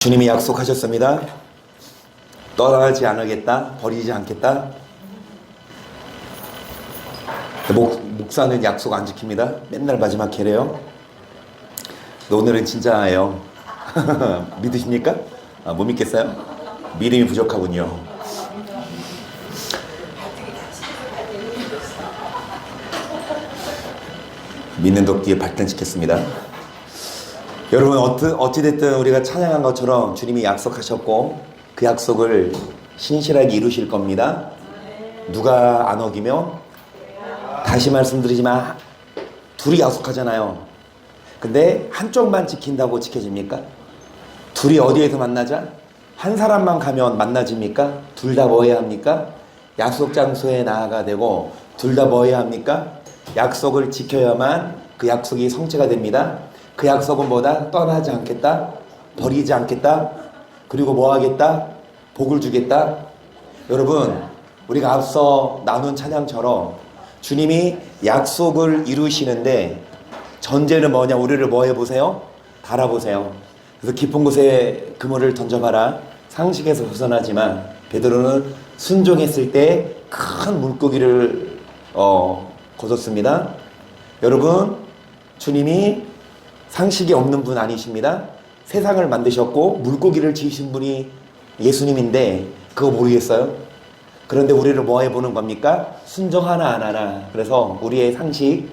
주님이 약속하셨습니다. 떠나지 않겠다, 버리지 않겠다. 목사는 약속 안 지킵니다. 맨날 마지막 회래요. 오늘은 진짜예요. 믿으십니까? 못 믿겠어요? 믿음이 부족하군요. 믿는 도끼에 발전시켰습니다. 여러분, 어찌됐든 우리가 찬양한 것처럼 주님이 약속하셨고 그 약속을 신실하게 이루실 겁니다. 누가 안 어기면, 다시 말씀드리지만 둘이 약속하잖아요. 근데 한쪽만 지킨다고 지켜집니까? 둘이 어디에서 만나자? 한 사람만 가면 만나집니까? 둘 다 뭐 해야 합니까? 약속 장소에 나아가 되고, 둘 다 뭐 해야 합니까? 약속을 지켜야만 그 약속이 성취가 됩니다. 그 약속은 뭐다? 떠나지 않겠다, 버리지 않겠다, 그리고 뭐 하겠다? 복을 주겠다. 여러분, 우리가 앞서 나눈 찬양처럼 주님이 약속을 이루시는데 전제는 뭐냐? 우리를 뭐 해보세요? 달아보세요. 그래서 깊은 곳에 그물을 던져봐라. 상식에서 벗어나지만 베드로는 순종했을 때 큰 물고기를 거뒀습니다. 여러분, 주님이 상식이 없는 분 아니십니다. 세상을 만드셨고 물고기를 지으신 분이 예수님인데 그거 모르겠어요? 그런데 우리를 뭐 해보는 겁니까? 순종하나 안 하나. 그래서 우리의 상식,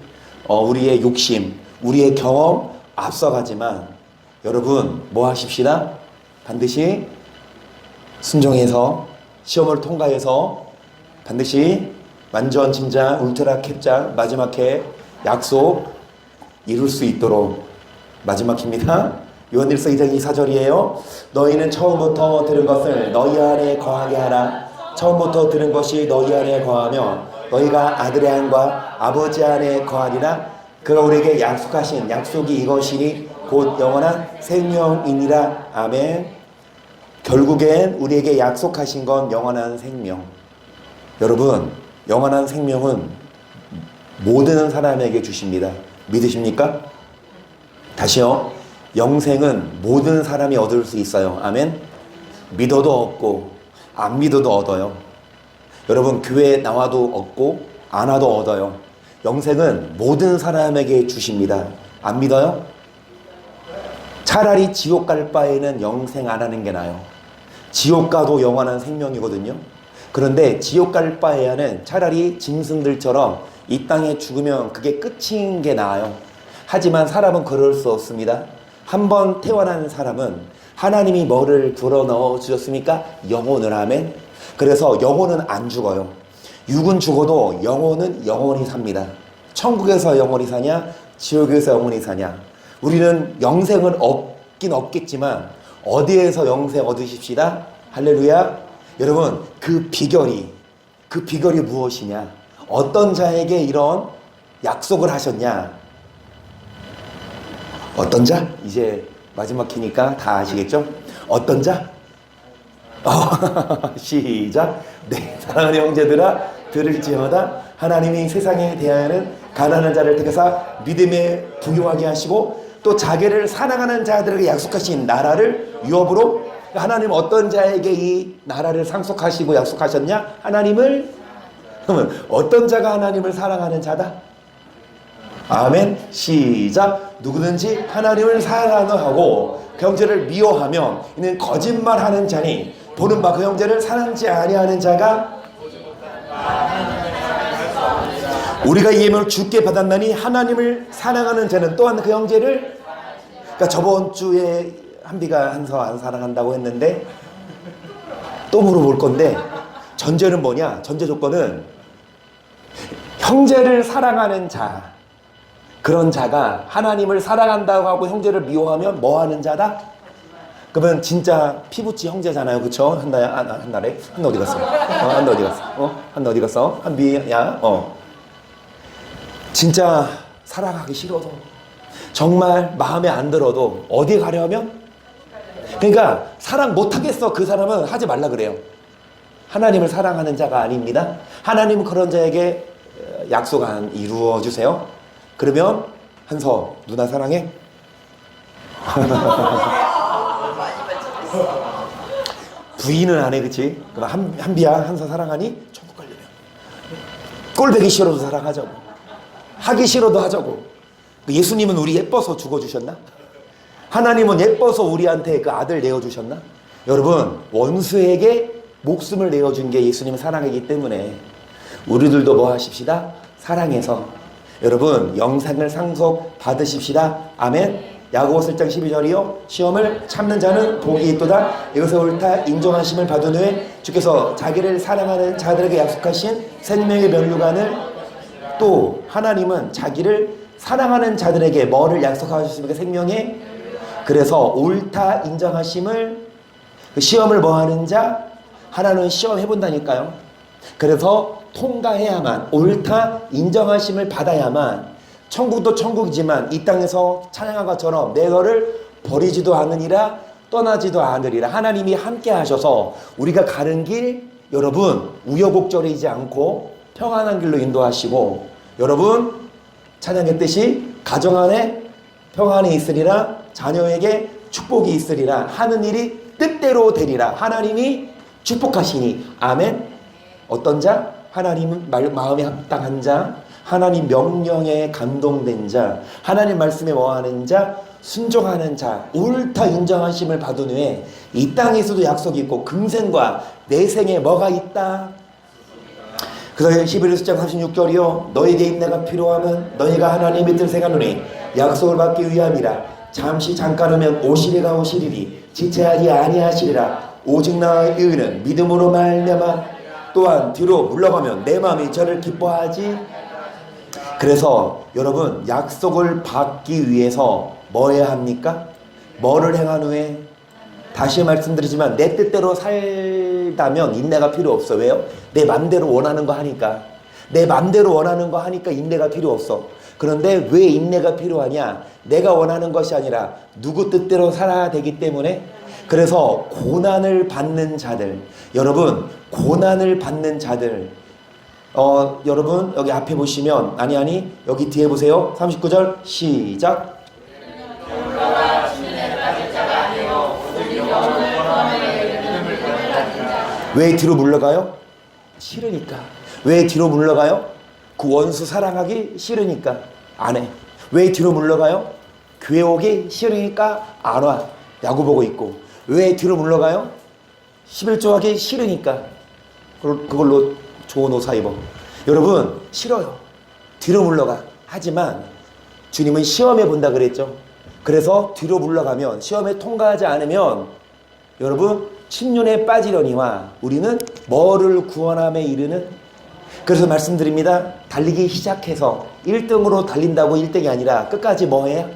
우리의 욕심, 우리의 경험 앞서가지만 여러분 뭐 하십시다? 반드시 순종해서 시험을 통과해서 반드시 완전 진짜 울트라 캡자 마지막 해 약속 이룰 수 있도록. 마지막 입니다. 요한일서 2장 2, 4절이에요. 너희는 처음부터 들은 것을 너희 안에 거하게 하라. 처음부터 들은 것이 너희 안에 거하며 너희가 아들의 안과 아버지 안에 거하리라. 그가 우리에게 약속하신 약속이 이것이니 곧 영원한 생명이니라. 아멘. 결국엔 우리에게 약속하신 건 영원한 생명. 여러분, 영원한 생명은 모든 사람에게 주십니다. 믿으십니까? 다시요. 영생은 모든 사람이 얻을 수 있어요. 아멘. 믿어도 얻고 안 믿어도 얻어요. 여러분, 교회에 나와도 얻고 안 와도 얻어요. 영생은 모든 사람에게 주십니다. 안 믿어요? 차라리 지옥 갈 바에는 영생 안 하는 게 나아요. 지옥 가도 영원한 생명이거든요. 그런데 지옥 갈 바에는 차라리 짐승들처럼 이 땅에 죽으면 그게 끝인 게 나아요. 하지만 사람은 그럴 수 없습니다. 한번 태어난 사람은 하나님이 뭐를 불어넣어 주셨습니까? 영혼을. 하면. 그래서 영혼은 안 죽어요. 육은 죽어도 영혼은 영원히 삽니다. 천국에서 영원히 사냐? 지옥에서 영원히 사냐? 우리는 영생은 없긴 없겠지만 어디에서 영생 얻으십시다? 할렐루야. 여러분, 그 비결이 무엇이냐? 어떤 자에게 이런 약속을 하셨냐? 어떤 자? 이제 마지막 키니까 다 아시겠죠? 어떤 자? 시작. 네, 사랑하는 형제들아, 들을지어다. 하나님이 세상에 대하여는 가난한 자를 택하사 믿음에 부유하게 하시고 또 자기를 사랑하는 자들에게 약속하신 나라를 유업으로. 하나님 어떤 자에게 이 나라를 상속하시고 약속하셨냐? 하나님을. 어떤 자가 하나님을 사랑하는 자다? 아멘. 시작. 누구든지 하나님을 사랑하고 그 형제를 미워하면 이는 거짓말하는 자니 보는 바 그 형제를 사랑지 아니하는 자가. 우리가 이 예명을 주께 받았나니 하나님을 사랑하는 자는 또한 그 형제를. 그러니까 저번 주에 한비가 한서 안 사랑한다고 했는데 또 물어볼 건데, 전제는 뭐냐? 전제 조건은 형제를 사랑하는 자, 그런 자가 하나님을 사랑한다고 하고 형제를 미워하면 뭐 하는 자다? 그러면 진짜 피부치 형제잖아요. 그쵸? 한나래? 한나 어디 갔어? 한나 어디 갔어? 한나 어디 갔어? 한비야? 진짜 사랑하기 싫어도, 정말 마음에 안 들어도 어디 가려면? 그러니까 사랑 못하겠어. 그 사람은 하지 말라 그래요. 하나님을 사랑하는 자가 아닙니다. 하나님은 그런 자에게 약속 안 이루어 주세요. 그러면 한서 누나 사랑해? 부인은 안 해, 그치? 그럼 한비야, 한사 사랑하니? 천국 가려면. 꼴보기 싫어도 사랑하자고. 하기 싫어도 하자고. 예수님은 우리 예뻐서 죽어주셨나? 하나님은 예뻐서 우리한테 그 아들 내어주셨나? 여러분, 원수에게 목숨을 내어준 게 예수님의 사랑이기 때문에 우리들도 뭐 하십시다? 사랑해서 여러분 영생을 상속 받으십시다. 아멘. 야고보서 1장 12절이요. 시험을 참는 자는 복이 있도다. 이것을 옳다 인정하심을 받은 후에 주께서 자기를 사랑하는 자들에게 약속하신 생명의 면류관을, 또 하나님은 자기를 사랑하는 자들에게 뭐를 약속하셨습니까? 생명의. 그래서 옳다 인정하심을, 그 시험을 뭐 하는 자? 하나는 시험 해본다니까요. 그래서 통과해야만, 옳다 인정하심을 받아야만, 천국도 천국이지만 이 땅에서 찬양한 것처럼 내 너를 버리지도 않으리라 떠나지도 않으리라. 하나님이 함께 하셔서 우리가 가는 길, 여러분 우여곡절이지 않고 평안한 길로 인도하시고, 여러분 찬양했듯이 가정 안에 평안이 있으리라, 자녀에게 축복이 있으리라, 하는 일이 뜻대로 되리라. 하나님이 축복하시니. 아멘. 어떤 자? 하나님 마음에 합당한 자, 하나님 명령에 감동된 자, 하나님 말씀에 뭐하는 자, 순종하는 자, 옳다 인정하심을 받은 후에 이 땅에서도 약속이 있고 금생과 내생에 뭐가 있다? 그래서 히브리서 10장 36절이요. 너에게 인내가 필요하면 너희가 하나님의 뜻을 행하노니 약속을 받기 위함이라. 잠시 잠깐이면 오시리가 오시리니 지체하지 아니하시리라. 오직 나의 의는 믿음으로 말미암아 또한 뒤로 물러가면 내 마음이 저를 기뻐하지. 그래서 여러분 약속을 받기 위해서 뭐 해야 합니까? 뭐를 행한 후에? 다시 말씀드리지만 내 뜻대로 살다면 인내가 필요 없어. 왜요? 내 맘대로 원하는 거 하니까. 내 맘대로 원하는 거 하니까 인내가 필요 없어. 그런데 왜 인내가 필요하냐? 내가 원하는 것이 아니라 누구 뜻대로 살아야 되기 때문에. 그래서 고난을 받는 자들, 여러분 고난을 받는 자들, 여러분 여기 앞에 보시면 아니 여기 뒤에 보세요. 39절 시작. 왜 뒤로 물러가요? 싫으니까. 왜 뒤로 물러가요? 그 원수 사랑하기 싫으니까 안 해. 왜 뒤로 물러가요? 교회 오기 싫으니까 안 와. 야구 보고 있고. 왜 뒤로 물러가요? 11조 하기 싫으니까 그걸로 좋은 옷 사 입어. 여러분 싫어요. 뒤로 물러가. 하지만 주님은 시험해 본다 그랬죠. 그래서 뒤로 물러가면, 시험에 통과하지 않으면 여러분 침륜에 빠지려니와 우리는 뭐를 구원함에 이르는. 그래서 말씀드립니다. 달리기 시작해서 1등으로 달린다고 1등이 아니라 끝까지 뭐 해야?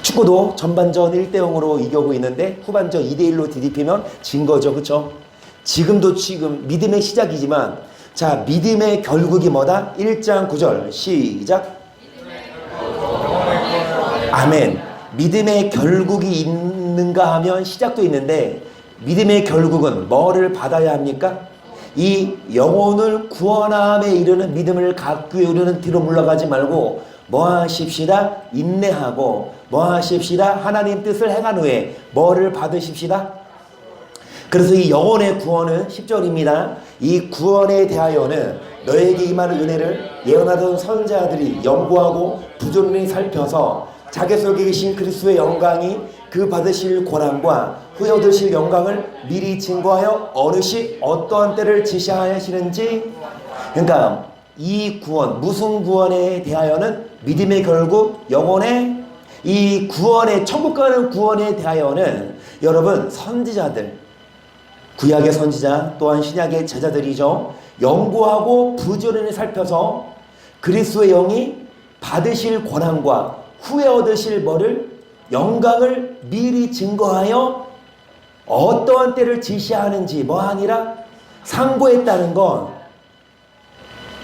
축구도 전반전 1대0으로 이겨고 있는데 후반전 2대1로 뒤집히면 진 거죠. 그렇죠? 지금 믿음의 시작이지만, 자, 믿음의 결국이 뭐다? 1장 9절 시작. 아멘. 믿음의 결국이 있는가 하면 시작도 있는데, 믿음의 결국은 뭐를 받아야 합니까? 이 영혼을 구원함에 이르는 믿음을 갖기 위해 우리는 뒤로 물러가지 말고 뭐 하십시다? 인내하고 뭐 하십시다? 하나님 뜻을 행한 후에 뭐를 받으십시다? 그래서 이 영혼의 구원은 10절입니다. 이 구원에 대하여는 너에게 임하는 은혜를 예언하던 선지자들이 연구하고 부지런히 살펴서 자기 속에 계신 그리스도의 영광이 그 받으실 고난과 후에 얻으실 영광을 미리 증거하여 어느 시 어떠한 때를 지시하시는지. 그러니까 이 구원, 무슨 구원에 대하여는 믿음의 결국 영혼의 이 구원의, 천국 가는 구원에 대하여는 여러분 선지자들, 구약의 선지자 또한 신약의 제자들이죠. 연구하고 부지런히 살펴서 그리스도의 영이 받으실 고난과 후에 얻으실 뭐를? 영광을 미리 증거하여 어떠한 때를 지시하는지 뭐 아니라 상고했다는 건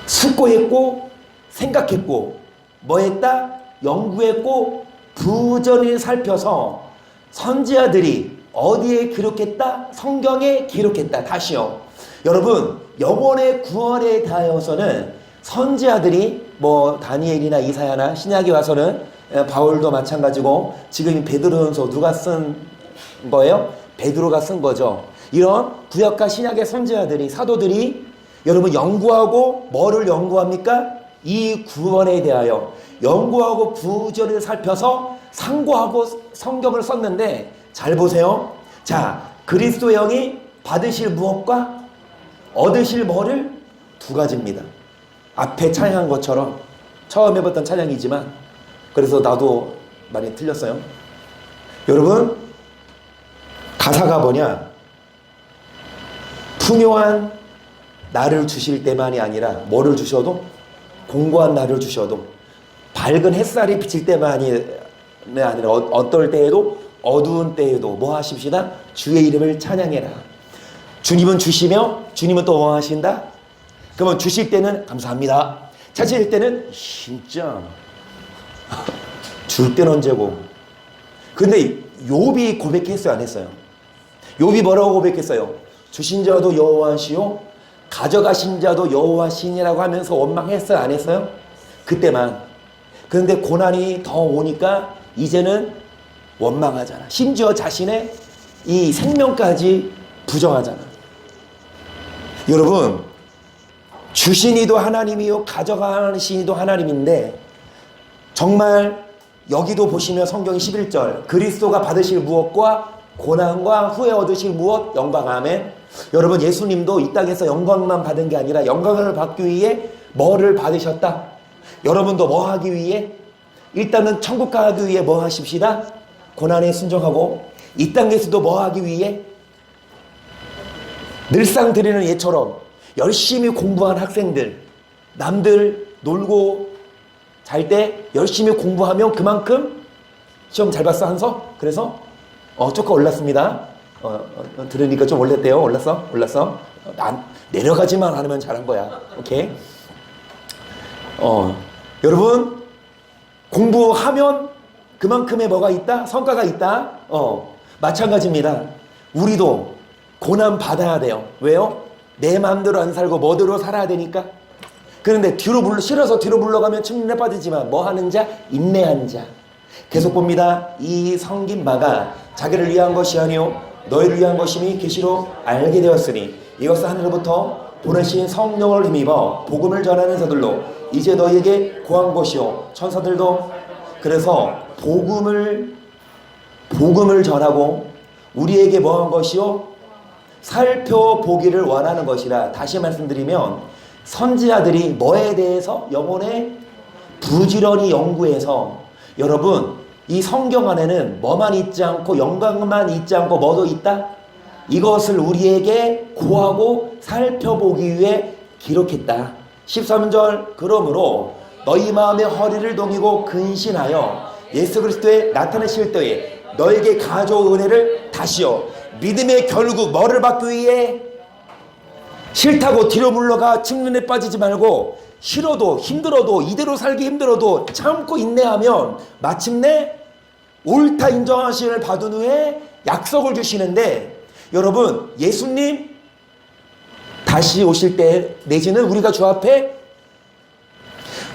숙고했고 생각했고 뭐 했다? 연구했고 부지런히 살펴서 선지자들이 어디에 기록했다? 성경에 기록했다. 다시요. 여러분 영혼의 구원에 대하여서는 선지자들이 뭐 다니엘이나 이사야나 신약에 와서는 바울도 마찬가지고 지금 베드로전서 누가 쓴 거예요? 베드로가 쓴 거죠. 이런 구약과 신약의 선지자들이, 사도들이 여러분 연구하고 뭐를 연구합니까? 이 구원에 대하여 연구하고 구절을 살펴서 상고하고 성경을 썼는데, 잘 보세요. 자, 그리스도의 영이 받으실 무엇과 얻으실 뭐를 두 가지입니다. 앞에 찬양한 것처럼, 처음 해봤던 찬양이지만 그래서 나도 많이 틀렸어요. 여러분, 가사가 뭐냐? 풍요한 나를 주실 때만이 아니라 뭐를 주셔도, 공고한 나를 주셔도, 밝은 햇살이 비칠 때만이 아니라 어떨 때에도, 어두운 때에도 뭐 하십시다? 주의 이름을 찬양해라. 주님은 주시며 주님은 또 뭐 하신다? 그러면 주실 때는 감사합니다. 찾을 때는 진짜 줄 때는 언제고. 근데 욥이 고백했어요, 안 했어요? 욥이 뭐라고 고백했어요? 주신 자도 여호와시요 가져가신 자도 여호와시니라고 하면서 원망했어요, 안 했어요? 그때만. 그런데 고난이 더 오니까 이제는 원망하잖아. 심지어 자신의 이 생명까지 부정하잖아. 여러분, 주신 이도 하나님이요 가져가신 이도 하나님인데, 정말 여기도 보시면 성경 11절 그리스도가 받으실 무엇과 고난과 후에 얻으실 무엇? 영광. 아멘. 여러분, 예수님도 이 땅에서 영광만 받은 게 아니라 영광을 받기 위해 뭐를 받으셨다? 여러분도 뭐 하기 위해? 일단은 천국 가기 위해 뭐 하십시다? 고난에 순종하고, 이 땅에서도 뭐 하기 위해? 늘상 드리는 예처럼 열심히 공부한 학생들, 남들 놀고 잘 때 열심히 공부하면 그만큼 시험 잘 봤어, 한서? 그래서 조금 올랐습니다. 들으니까 좀 올랐대요. 올랐어. 내려가지만 않으면 잘한 거야. 오케이? 여러분, 공부하면 그만큼의 뭐가 있다? 성과가 있다? 마찬가지입니다. 우리도 고난 받아야 돼요. 왜요? 내 마음대로 안 살고 뭐대로 살아야 되니까. 그런데 싫어서 뒤로 물러가면 침륜에 빠지지만 뭐 하는 자? 인내한 자. 계속 봅니다. 이 섬긴 바가 자기를 위한 것이 아니요 너희를 위한 것임이 계시로 알게 되었으니 이것은 하늘로부터 보내신 성령을 힘입어 복음을 전하는 자들로 이제 너희에게 구한 것이요 천사들도. 그래서 복음을 전하고 우리에게 뭐 한 것이요? 살펴보기를 원하는 것이라. 다시 말씀드리면 선지자들이 뭐에 대해서 영혼에 부지런히 연구해서, 여러분 이 성경 안에는 뭐만 있지 않고 영광만 있지 않고 뭐도 있다? 이것을 우리에게 구하고 살펴보기 위해 기록했다. 13절 그러므로 너희 마음의 허리를 동이고 근신하여 예수 그리스도의 나타나실 때에 너에게 가져올 은혜를 다시요 믿음의 결국 뭐를 받기 위해? 싫다고 뒤로 물러가 침륜에 빠지지 말고, 싫어도 힘들어도 이대로 살기 힘들어도 참고 인내하면 마침내 옳다 인정하심을 받은 후에 약속을 주시는데, 여러분 예수님 다시 오실 때 내지는 우리가 주 앞에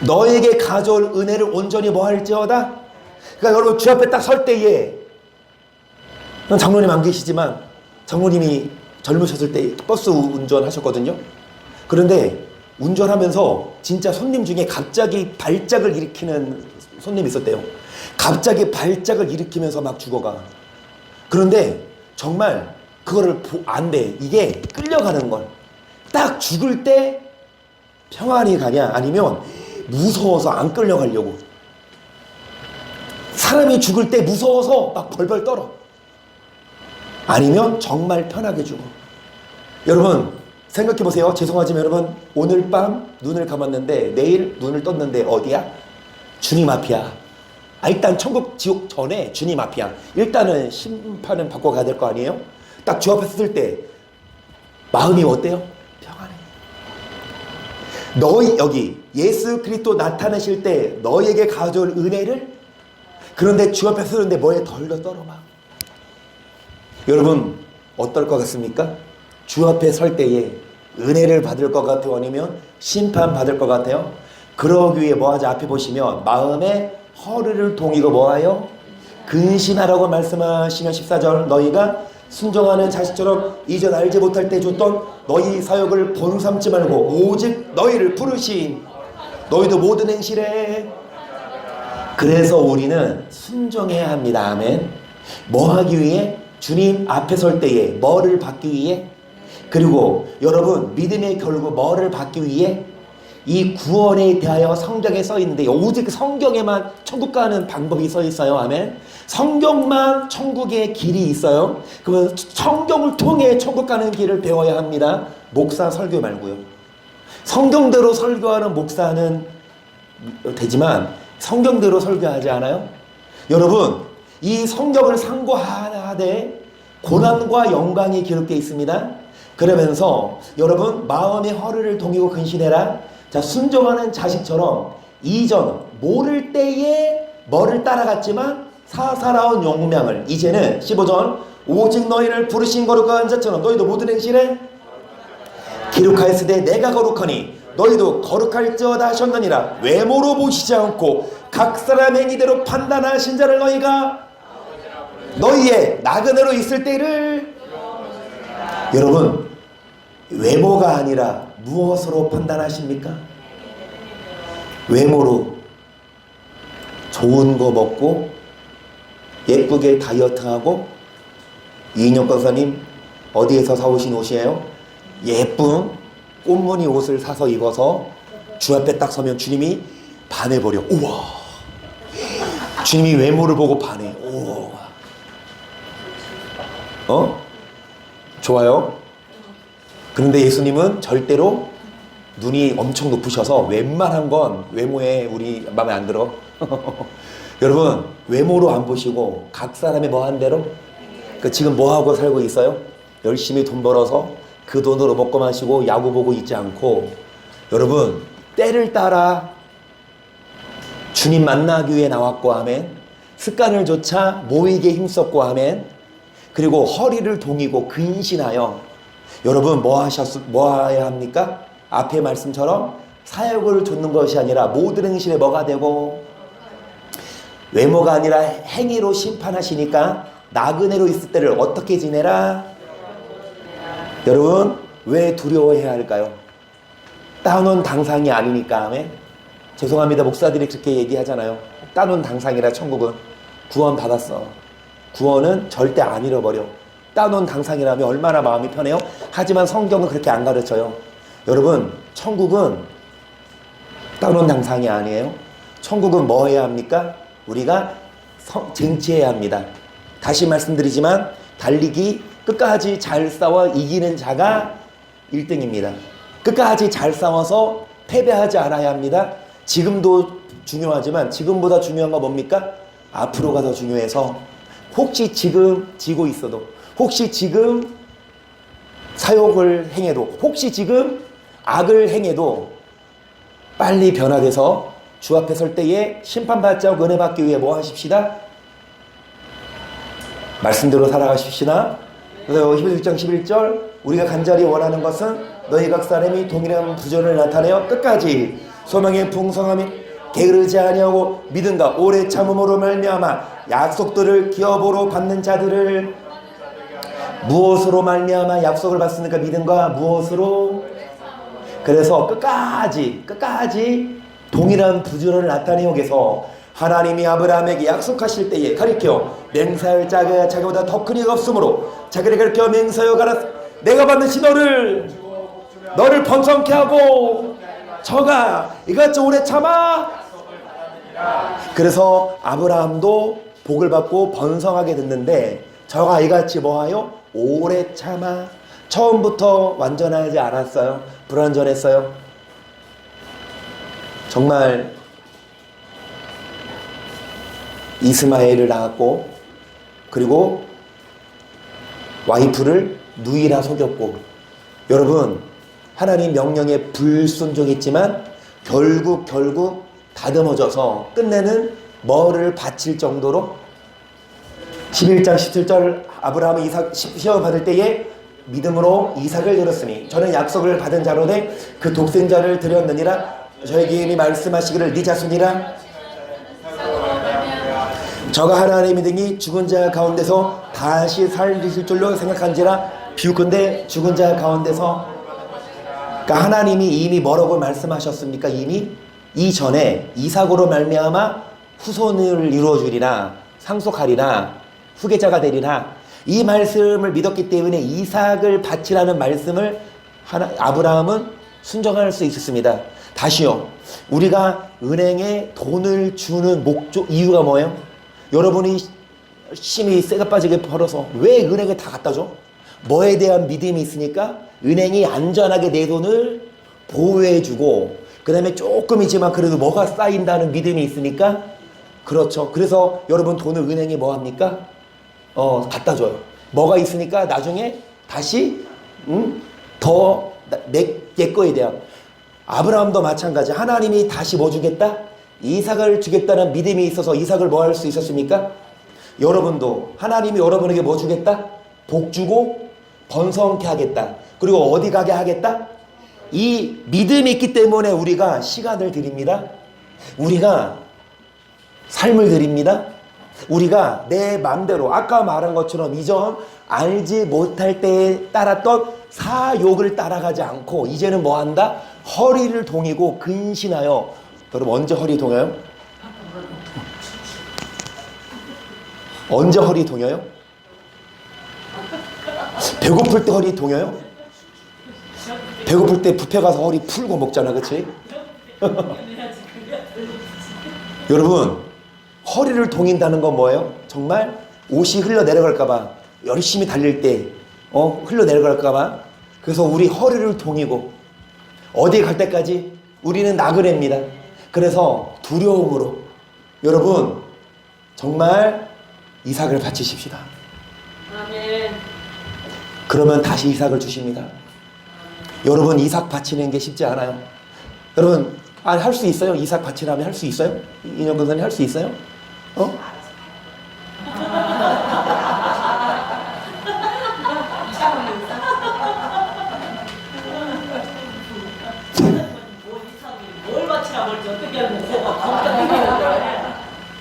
너에게 가져올 은혜를 온전히 뭐 할지어다. 그러니까 여러분 주 앞에 딱 설 때에, 장로님 안 계시지만 장로님이 젊으셨을 때 버스 운전하셨거든요. 그런데 운전하면서 진짜 손님 중에 갑자기 발작을 일으키는 손님이 있었대요. 갑자기 발작을 일으키면서 막 죽어가. 그런데 정말 그거를 안 돼. 이게 끌려가는 걸. 딱 죽을 때 평안히 가냐, 아니면 무서워서 안 끌려가려고. 사람이 죽을 때 무서워서 막 벌벌 떨어. 아니면 정말 편하게 죽어. 여러분 생각해 보세요. 죄송하지만 여러분 오늘 밤 눈을 감았는데 내일 눈을 떴는데 어디야? 주님 앞이야. 일단 천국 지옥 전에 주님 앞이야. 일단은 심판은 받고 가야 될 거 아니에요? 딱 주 앞에 섰을 때 마음이 어때요? 평안해. 너희 여기 예수 그리스도 나타나실 때 너희에게 가져올 은혜를, 그런데 주 앞에 서는데 뭐에 덜덜 떨어 막. 여러분 어떨 것 같습니까? 주 앞에 설 때에 은혜를 받을 것 같아요? 아니면 심판 받을 것 같아요? 그러기 위해 뭐하자? 앞에 보시면 마음에 허리를 동이고 뭐하여? 근신하라고 말씀하시며 14절 너희가 순종하는 자식처럼 이전 알지 못할 때 줬던 너희 사역을 본삼지 말고 오직 너희를 부르신 너희도 모든 행실에. 그래서 우리는 순종해야 합니다. 아멘. 뭐 하기 위해? 주님 앞에 설 때에 뭐를 받기 위해? 그리고 여러분 믿음의 결국 뭐를 받기 위해? 이 구원에 대하여 성경에 써 있는데 오직 성경에만 천국 가는 방법이 써 있어요. 아멘. 성경만 천국의 길이 있어요. 그러면 성경을 통해 천국 가는 길을 배워야 합니다. 목사 설교 말고요. 성경대로 설교하는 목사는 되지만 성경대로 설교하지 않아요? 여러분 이 성경을 상고하되 고난과 영광이 기록되어 있습니다. 그러면서 여러분 마음의 허리를 동이고 근신해라. 자, 순종하는 자식처럼 이전 모를 때에 뭐를 따라갔지만 사사로운 용명을 이제는 15절 오직 너희를 부르신 거룩한 자처럼 너희도 모든 행실에 기록하였으되 내가 거룩하니 너희도 거룩할지어다 하셨느니라. 외모로 보시지 않고 각 사람 행위대로 판단하신 자를 너희가 너희의 나그네로 있을 때를. 여러분 외모가 아니라 무엇으로 판단하십니까? 외모로 좋은 거 먹고 예쁘게 다이어트하고. 이인영 권사님 어디에서 사오신 옷이에요? 예쁜 꽃무늬 옷을 사서 입어서 주 앞에 딱 서면 주님이 반해버려. 우와. 주님이 외모를 보고 반해. 우와. 좋아요? 그런데 예수님은 절대로 눈이 엄청 높으셔서 웬만한 건 외모에 우리 마음에 안 들어. 여러분 외모로 안 보시고 각 사람이 뭐 한 대로 지금 뭐 하고 살고 있어요? 열심히 돈 벌어서 그 돈으로 먹고 마시고 야구 보고 있지 않고 여러분 때를 따라 주님 만나기 위해 나왔고 아멘. 습관을 조차 모이게 힘썼고 아멘. 그리고 허리를 동이고 근신하여 여러분 뭐 해야 합니까? 앞의 말씀처럼 사역을 좇는 것이 아니라 모든 행실에 뭐가 되고 외모가 아니라 행위로 심판하시니까 나그네로 있을 때를 어떻게 지내라? 여러분 왜 두려워해야 할까요? 따놓은 당상이 아니니까. 아멘. 죄송합니다. 목사들이 그렇게 얘기하잖아요. 따놓은 당상이라 천국은 구원 받았어. 구원은 절대 안 잃어버려. 따놓은 당상이라면 얼마나 마음이 편해요? 하지만 성경은 그렇게 안 가르쳐요. 여러분 천국은 따놓은 당상이 아니에요. 천국은 뭐 해야 합니까? 우리가 쟁취해야 합니다. 다시 말씀드리지만 달리기 끝까지 잘 싸워 이기는 자가 1등입니다. 끝까지 잘 싸워서 패배하지 않아야 합니다. 지금도 중요하지만 지금보다 중요한 건 뭡니까? 앞으로가 더 중요해서 혹시 지금 지고 있어도 혹시 지금 사욕을 행해도 혹시 지금 악을 행해도 빨리 변화돼서 주 앞에 설 때에 심판받지 않고 은혜 받기 위해 뭐 하십시다? 말씀대로 살아가십시다. 그래서 히브리서 6장 11절 우리가 간절히 원하는 것은 너희 각 사람이 동일한 부전을 나타내어 끝까지 소망의 풍성함이 게으르지 아니하고 믿음과 오래 참음으로 말미암아 약속들을 기업으로 받는 자들을. 무엇으로 말미암아 약속을 받습니까? 믿음과 무엇으로? 그래서 끝까지 동일한 부전을 나타내기 위해서 하나님이 아브라함에게 약속하실 때에 가리켜 맹세할 자가 자기보다 더 큰 이가 없으므로 자기를 가리켜 맹세하여 가라. 내가 반드시 너를 번성케 하고 저가 이같이 오래 참아. 그래서 아브라함도 복을 받고 번성하게 됐는데 저가 이같이 뭐하여? 오래 참아. 처음부터 완전하지 않았어요. 불완전했어요. 정말 이스마엘을 낳았고 그리고 와이프를 누이라 속였고. 여러분 하나님 명령에 불순종했지만 결국 다듬어져서 끝내는 뭐를 바칠 정도로 11장 17절 아브라함이 이삭 시험 받을 때에 믿음으로 이삭을 드렸으니 저는 약속을 받은 자로되 그 독생자를 드렸느니라. 저에게 이미 말씀하시기를 네 자손이라 저가 하나님이 등이 죽은 자 가운데서 다시 살리실 줄로 생각한지라 비유컨대 죽은 자 가운데서, 그러니까 하나님이 이미 뭐라고 말씀하셨습니까? 이미 이전에 이삭으로 말미암아 후손을 이루어주리라, 상속하리라, 후계자가 되리라, 이 말씀을 믿었기 때문에 이삭을 바치라는 말씀을 아브라함은 순종할 수 있었습니다. 다시요, 우리가 은행에 돈을 주는 목적 이유가 뭐예요? 여러분이 열심히 쇠가 빠지게 벌어서 왜 은행에 다 갖다 줘? 뭐에 대한 믿음이 있으니까 은행이 안전하게 내 돈을 보호해주고, 그 다음에 조금이지만 그래도 뭐가 쌓인다는 믿음이 있으니까. 그렇죠. 그래서 여러분 돈을 은행에 뭐 합니까? 갖다 줘요. 뭐가 있으니까 나중에 다시 더 내 거에 대한. 아브라함도 마찬가지. 하나님이 다시 뭐 주겠다? 이삭을 주겠다는 믿음이 있어서 이삭을 뭐 할 수 있었습니까? 여러분도 하나님이 여러분에게 뭐 주겠다? 복 주고 번성케 하겠다. 그리고 어디 가게 하겠다? 이 믿음이 있기 때문에 우리가 시간을 드립니다. 우리가 삶을 드립니다. 우리가 내 마음대로 아까 말한 것처럼 이전 알지 못할 때에 따랐던 사욕을 따라가지 않고 이제는 뭐 한다? 허리를 동이고 근신하여. 여러분 언제 허리 동여요? 언제 허리 동여요? 배고플 때 허리 동여요? 배고플 때 뷔페 가서 허리 풀고 먹잖아, 그치? 여러분 허리를 동인다는 건 뭐예요? 정말 옷이 흘러 내려갈까봐, 열심히 달릴 때 흘러 내려갈까봐. 그래서 우리 허리를 동이고 어디 갈 때까지 우리는 나그네입니다. 그래서 두려움으로 여러분 정말 이삭을 바치십시다. 아멘. 그러면 다시 이삭을 주십니다. 여러분 이삭 바치는 게 쉽지 않아요. 여러분 할 수 있어요? 이삭 바치라면 할 수 있어요? 인형 근사님 할 수 있어요? 뭘 바치라고 할지 어떻게 하는 거야?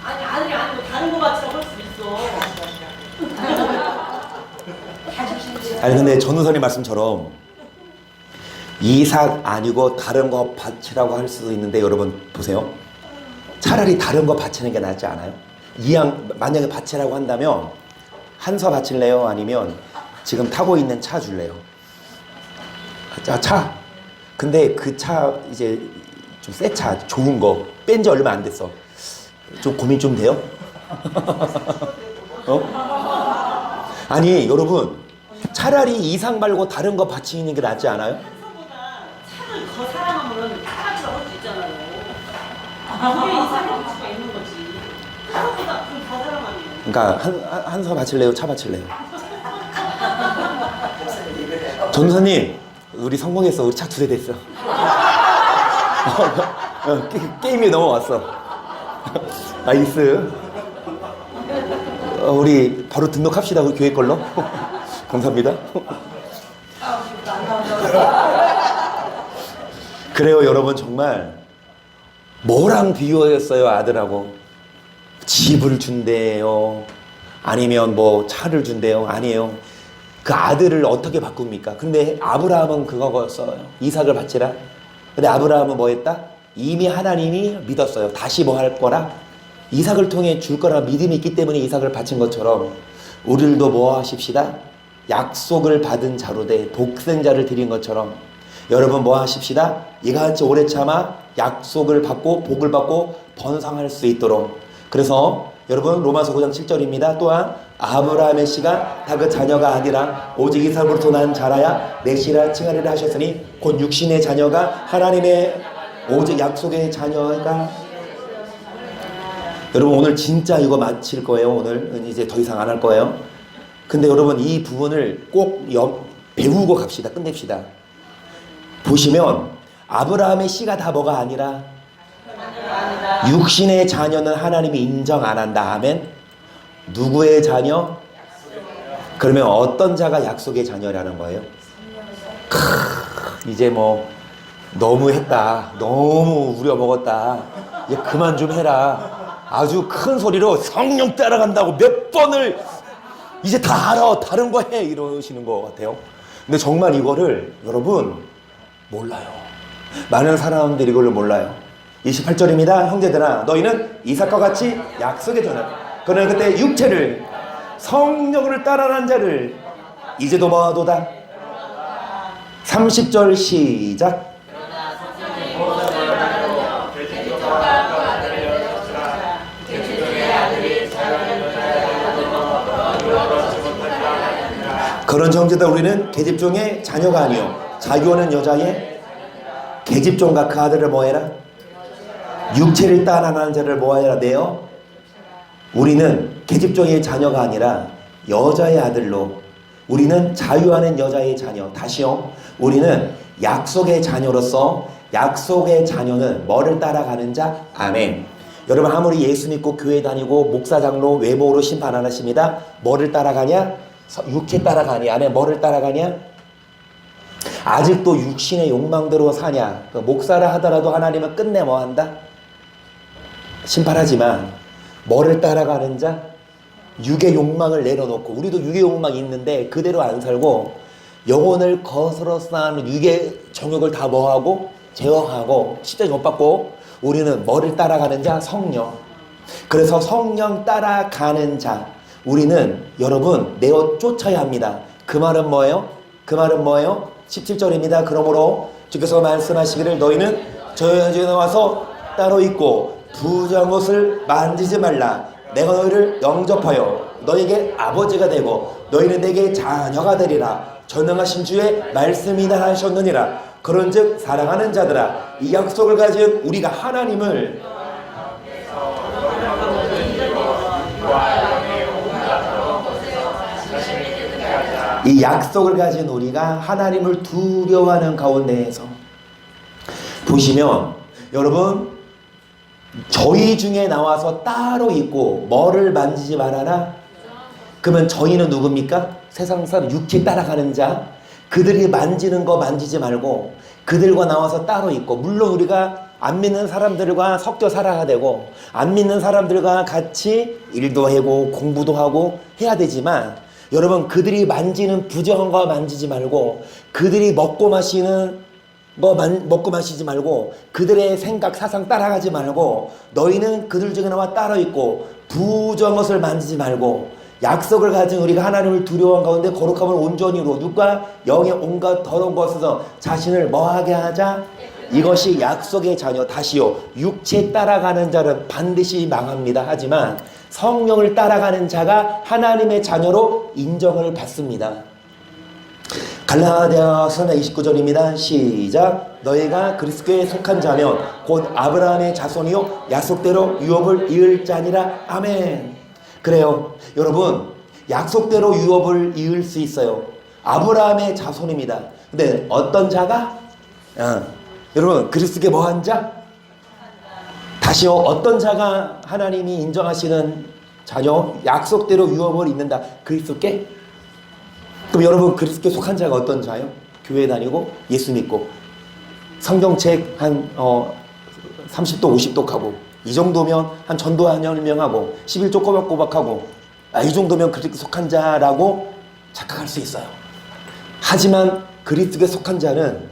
아니 아들이 아니고 다른 거 바치라고 할 수 있어. 아니 근데 전우선의 말씀처럼 이삭 아니고 다른 거 바치라고 할 수도 있는데, 여러분 보세요. 차라리 다른 거 바치는 게 낫지 않아요? 만약에 바치라고 한다면 한서 바칠래요? 아니면 지금 타고 있는 차 줄래요? 차. 근데 그 차 이제 좀 새 차, 좋은 거 뺀 지 얼마 안 됐어. 좀 고민 좀 돼요? 아니 여러분 차라리 이삭 말고 다른 거 바치는 게 낫지 않아요? 차를 더 사랑하면 다 바치라고 할 수 있잖아요. 그게 이상의 가치가 있는 거지. 차보다 더 사랑하면. 그러니까 한서 바칠래요? 차 바칠래요? 전사님 우리 성공했어. 우리 차 2대 됐어. 게임이 넘어왔어. 나이스. 우리 바로 등록합시다. 우리 교회 걸로. 감사합니다. 그래요 여러분, 정말 뭐랑 비교했어요? 아들하고 집을 준대요? 아니면 뭐 차를 준대요? 아니에요. 그 아들을 어떻게 바꿉니까? 근데 아브라함은 그거였어요. 이삭을 바치라. 근데 아브라함은 뭐 했다? 이미 하나님이 믿었어요. 다시 뭐 할 거라? 이삭을 통해 줄 거라 믿음이 있기 때문에 이삭을 바친 것처럼 우리들도 뭐 하십시다? 약속을 받은 자로 돼 독생자를 드린 것처럼 여러분 뭐 하십시다? 이같이 오래 참아 약속을 받고 복을 받고 번성할 수 있도록. 그래서 여러분 로마서 9장 7절입니다. 또한 아브라함의 씨가 다 그 자녀가 아니라 오직 이삭으로부터 난 자라야 내 씨라 칭하리라 하셨으니 곧 육신의 자녀가 하나님의 오직 약속의 자녀가. 여러분 오늘 진짜 이거 마칠 거예요. 오늘 이제 더 이상 안 할 거예요. 근데 여러분 이 부분을 꼭 배우고 갑시다. 끝냅시다. 보시면 아브라함의 씨가 다 뭐가 아니라 육신의 자녀는 하나님이 인정 안 한다. 아멘. 누구의 자녀? 그러면 어떤 자가 약속의 자녀라는 거예요? 이제 뭐 너무 했다. 너무 우려먹었다. 이제 그만 좀 해라. 아주 큰 소리로 성령 따라간다고 몇 번을 이제 다 알아, 다른 거 해 이러시는 것 같아요. 근데 정말 이거를 여러분 몰라요. 많은 사람들이 이걸 몰라요. 28절입니다. 형제들아 너희는 이삭과 같이 약속의 전에 그는 그때 육체를 성령을 따라간 자를 이제도 뭐하도다. 30절 시작. 그런 형제들 우리는 계집종의 자녀가 아니요 자기오는 여자의 계집종과 그 아들을 뭐해라. 육체를 따라가는 자를 뭐하여라 내어. 우리는 계집종의 자녀가 아니라 여자의 아들로 우리는 자유하는 여자의 자녀. 다시요. 우리는 약속의 자녀로서 약속의 자녀는 뭐를 따라가는 자? 아멘. 여러분 아무리 예수 믿고 교회 다니고 목사 장로 외모로 심판 안 하십니다. 뭐를 따라가냐? 육체 따라가냐? 아멘. 뭐를 따라가냐? 아직도 육신의 욕망대로 사냐? 목사라 하더라도 하나님은 끝내 뭐 한다? 심판하지만 뭐를 따라가는 자? 육의 욕망을 내려놓고 우리도 육의 욕망이 있는데 그대로 안 살고 영혼을 거스러 쌓는 육의 정욕을 다 뭐하고 제어하고 십자가 못 받고 우리는 뭐를 따라가는 자? 성령. 그래서 성령 따라가는 자 우리는 여러분 내어 쫓아야 합니다. 그 말은 뭐예요? 그 말은 뭐예요? 17절입니다. 그러므로 주께서 말씀하시기를 너희는 저 여자에 나와서 따로 있고 부정한 것을 만지지 말라. 내가 너희를 영접하여 너에게 아버지가 되고 너희는 내게 자녀가 되리라. 전능하신 주의 말씀이다 하셨느니라. 그런즉 사랑하는 자들아 이 약속을 가진 우리가 하나님을 이 약속을 가진 우리가 하나님을 두려워하는 가운데에서 보시면 여러분 저희 중에 나와서 따로 있고 뭐를 만지지 말아라. 그러면 저희는 누굽니까? 세상 사람 육체 따라가는 자. 그들이 만지는 거 만지지 말고 그들과 나와서 따로 있고 물론 우리가 안 믿는 사람들과 섞여 살아야 되고 안 믿는 사람들과 같이 일도 하고 공부도 하고 해야 되지만 여러분 그들이 만지는 부정한 거 만지지 말고 그들이 먹고 마시는 먹고 마시지 말고 그들의 생각 사상 따라가지 말고 너희는 그들 중에 나와 따로 있고 부정한 것을 만지지 말고 약속을 가진 우리가 하나님을 두려워한 가운데 거룩함을 온전히 이루어 육과 영의 온갖 더러운 것에서 자신을 뭐하게 하자. 이것이 약속의 자녀. 다시요 육체 따라가는 자는 반드시 망합니다. 하지만 성령을 따라가는 자가 하나님의 자녀로 인정을 받습니다. 갈라디아서 29절입니다. 시작. 너희가 그리스도에 속한 자면 곧 아브라함의 자손이요 약속대로 유업을 이을 자니라. 아멘. 그래요. 여러분 약속대로 유업을 이을 수 있어요. 아브라함의 자손입니다. 근데 어떤 자가? 여러분 그리스도께 뭐한 자? 다시요 어떤 자가 하나님이 인정하시는 자녀? 약속대로 유업을 잇는다. 그리스도께? 그럼 여러분 그리스도께 속한 자가 어떤 자요? 교회 다니고 예수 믿고 성경책 한 30도 50독 하고 이 정도면 한 전도 한 10명 하고 11조 꼬박꼬박하고 이 정도면 그리스도께 속한 자라고 착각할 수 있어요. 하지만 그리스도께 속한 자는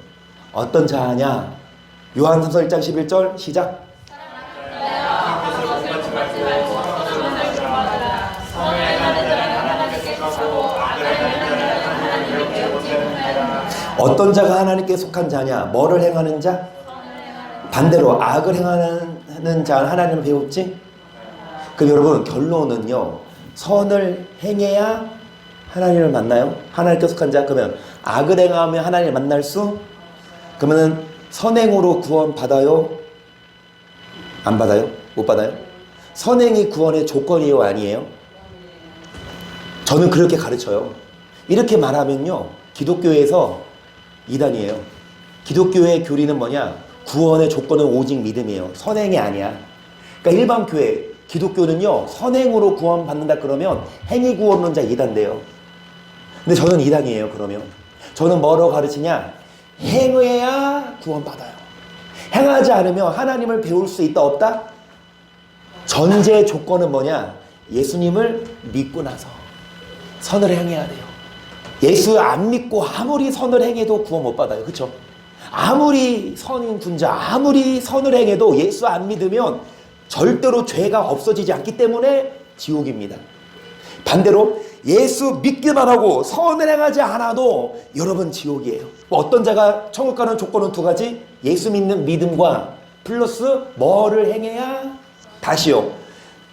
어떤 자냐? 요한전서 1장 11절 시작. 어떤 자가 하나님께 속한 자냐? 뭐를 행하는 자? 반대로 악을 행하는 자 하나님을 배웠지? 그럼 여러분 결론은요 선을 행해야 하나님을 만나요? 하나님께 속한 자? 그러면 악을 행하면 하나님을 만날 수? 그러면 선행으로 구원 받아요? 안 받아요? 못 받아요? 선행이 구원의 조건이에요? 아니에요? 저는 그렇게 가르쳐요. 이렇게 말하면요 기독교에서 이단이에요. 기독교의 교리는 뭐냐? 구원의 조건은 오직 믿음이에요. 선행이 아니야. 그러니까 일반 교회 기독교는요 선행으로 구원 받는다 그러면 행위 구원론자 이단돼요. 근데 저는 이단이에요. 그러면 저는 뭐로 가르치냐? 행해야 구원 받아요. 행하지 않으면 하나님을 배울 수 있다 없다? 전제 조건은 뭐냐? 예수님을 믿고 나서 선을 행해야 돼요. 예수 안 믿고 아무리 선을 행해도 구원 못 받아요. 그렇죠? 아무리 선인 군자, 아무리 선을 행해도 예수 안 믿으면 절대로 죄가 없어지지 않기 때문에 지옥입니다. 반대로 예수 믿기만 하고 선을 행하지 않아도 여러분 지옥이에요. 어떤 자가 천국 가는 조건은 두 가지. 예수 믿는 믿음과 플러스 뭐를 행해야? 다시요.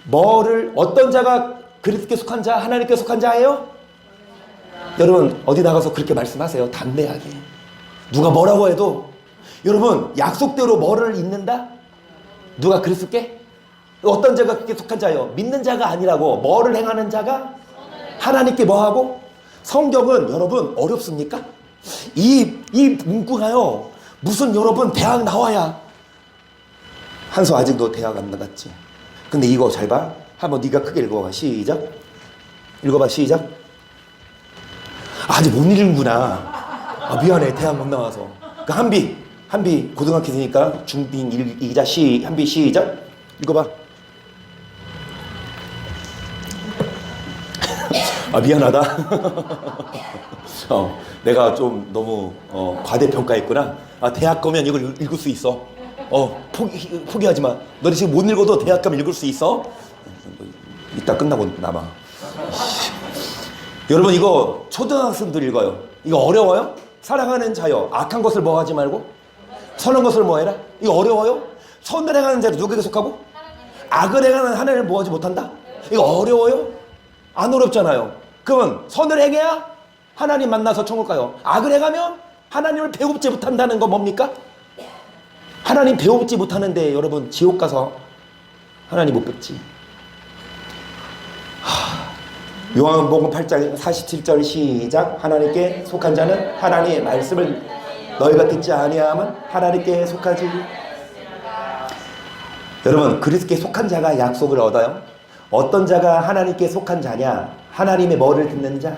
뭐를, 어떤 자가 그리스도께 속한 자, 하나님께 속한 자예요? 여러분 어디 나가서 그렇게 말씀하세요. 담대하게. 누가 뭐라고 해도 여러분 약속대로 뭐를 잇는다? 누가 그리스도께? 어떤 자가 그렇게 속한 자예요? 믿는 자가 아니라고. 뭐를 행하는 자가? 하나님께 뭐하고? 성경은 여러분 어렵습니까? 이 문구가요 무슨 여러분 대학 나와야 한서 아직도 대학 안 나갔지. 근데 이거 잘 봐. 한번 네가 크게 읽어봐. 시작. 읽어봐. 시작. 아직 못 읽는구나. 미안해. 대학 못 나와서. 그 한비 고등학교니까 중딩 읽자. 한비 시작. 읽어봐. 미안하다. 내가 좀 너무 과대평가했구나. 대학 가면 이걸 읽을 수 있어. 포기하지 마. 너네 지금 못 읽어도 대학 가면 읽을 수 있어. 이따 끝나고 남아. 여러분 이거 초등학생들 읽어요. 이거 어려워요? 사랑하는 자여 악한 것을 뭐 하지 말고 선한 것을 뭐 해라. 이거 어려워요? 선을 행하는 자를 누구에게 속하고 악을 행하는 하나님을 뭐 하지 못한다. 이거 어려워요? 안 어렵잖아요. 그러면 선을 행해야 하나님 만나서 천국 가요. 악을 행하면 하나님을 배웁지 못한다는 건 뭡니까? 하나님 배웁지 못하는데 여러분 지옥 가서 하나님 못 뵙지. 요한복음 8장 47절 시작. 하나님께 속한 자는 하나님의 말씀을 너희가 듣지 아니하면 하나님께 속하지. 여러분 그리스도께 속한 자가 약속을 얻어요. 어떤 자가 하나님께 속한 자냐? 하나님의 뭐를 듣는 자.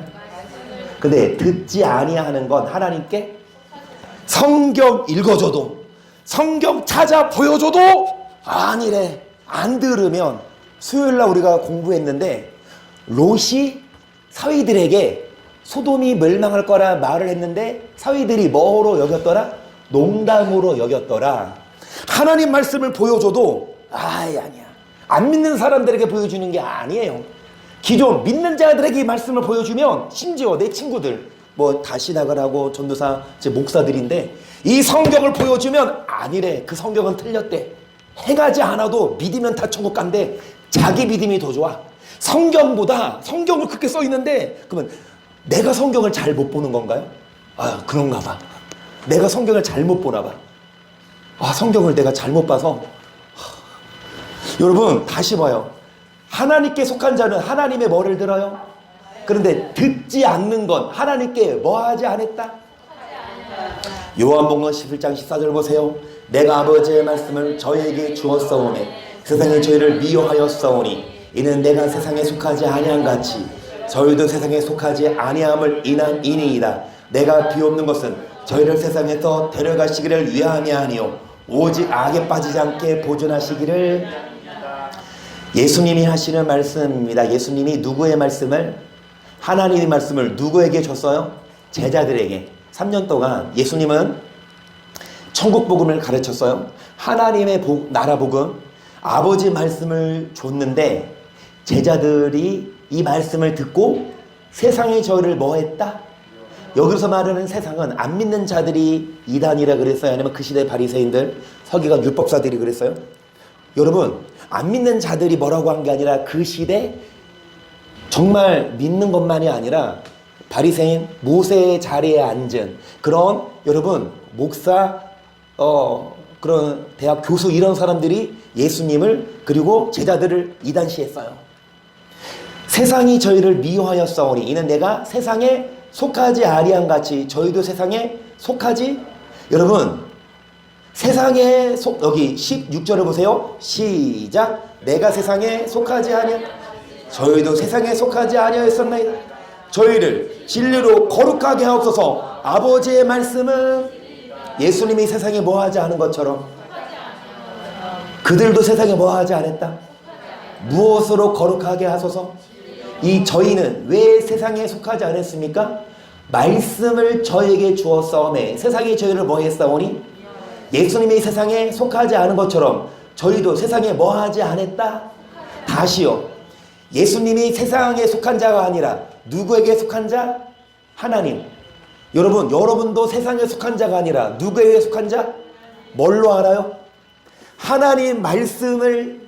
근데 듣지 아니하는 건 하나님께 성경 읽어줘도 성경 찾아 보여줘도 아니래. 안 들으면 수요일날 우리가 공부했는데 롯이 사위들에게 소돔이 멸망할 거라 말을 했는데 사위들이 뭐로 여겼더라? 농담으로 여겼더라. 하나님 말씀을 보여줘도 아니야. 안 믿는 사람들에게 보여주는 게 아니에요. 기존 믿는 자들에게 이 말씀을 보여주면 심지어 내 친구들 뭐 다시 나가라고 전도사 제 목사들인데 이 성경을 보여주면 아니래. 그 성경은 틀렸대. 행하지 않아도 믿으면 다 천국 간대. 자기 믿음이 더 좋아. 성경보다 성경을 그렇게 써 있는데 그러면 내가 성경을 잘 못 보는 건가요? 그런가 봐. 내가 성경을 잘못 보나 봐. 성경을 내가 잘못 봐서 여러분 다시 봐요. 하나님께 속한 자는 하나님의 뭐를 들어요? 그런데 듣지 않는 건 하나님께 뭐 하지 않았다? 요한복음 11장 14절 보세요. 내가 아버지의 말씀을 저희에게 주었사오니 세상에 저희를 미워하였사오니 이는 내가 세상에 속하지 아니한 같이 저희도 세상에 속하지 아니함을 인함이니이다. 내가 비옵는 것은 저희를 세상에서 데려가시기를 위함이 아니요 오직 악에 빠지지 않게 보존하시기를. 예수님이 하시는 말씀입니다. 예수님이 누구의 말씀을? 하나님의 말씀을 누구에게 줬어요? 제자들에게. 3년 동안 예수님은 천국 복음을 가르쳤어요. 하나님의 나라 복음, 아버지 말씀을 줬는데 제자들이 이 말씀을 듣고 세상의 저를 뭐 했다? 여기서 말하는 세상은 안 믿는 자들이 이단이라 그랬어요? 아니면 그 시대 바리새인들, 서기관 율법사들이 그랬어요? 여러분 안 믿는 자들이 뭐라고 한 게 아니라 그 시대 정말 믿는 것만이 아니라 바리새인 모세의 자리에 앉은 그런 여러분 목사 그런 대학 교수 이런 사람들이 예수님을 그리고 제자들을 이단시했어요. 세상이 저희를 미워하였사오니 이는 내가 세상에 속하지 아니한 같이 저희도 세상에 속하지. 여러분 세상에 여기 16절을 보세요. 시작. 내가 세상에 속하지 아니하 저희도 세상에 속하지 아니하였었나이다. 저희를 진리로 거룩하게 하옵소서. 아버지의 말씀은 예수님이 세상에 뭐하지 않은 것처럼 그들도 세상에 뭐하지 않았다. 무엇으로 거룩하게 하소서? 이 저희는 왜 세상에 속하지 않았습니까? 말씀을 저에게 주었사오매 세상이 저희를 뭐 했사오니? 예수님이 세상에 속하지 않은 것처럼 저희도 세상에 뭐 하지 않았다? 다시요. 예수님이 세상에 속한 자가 아니라 누구에게 속한 자? 하나님. 여러분도 세상에 속한 자가 아니라 누구에게 속한 자? 뭘로 알아요? 하나님 말씀을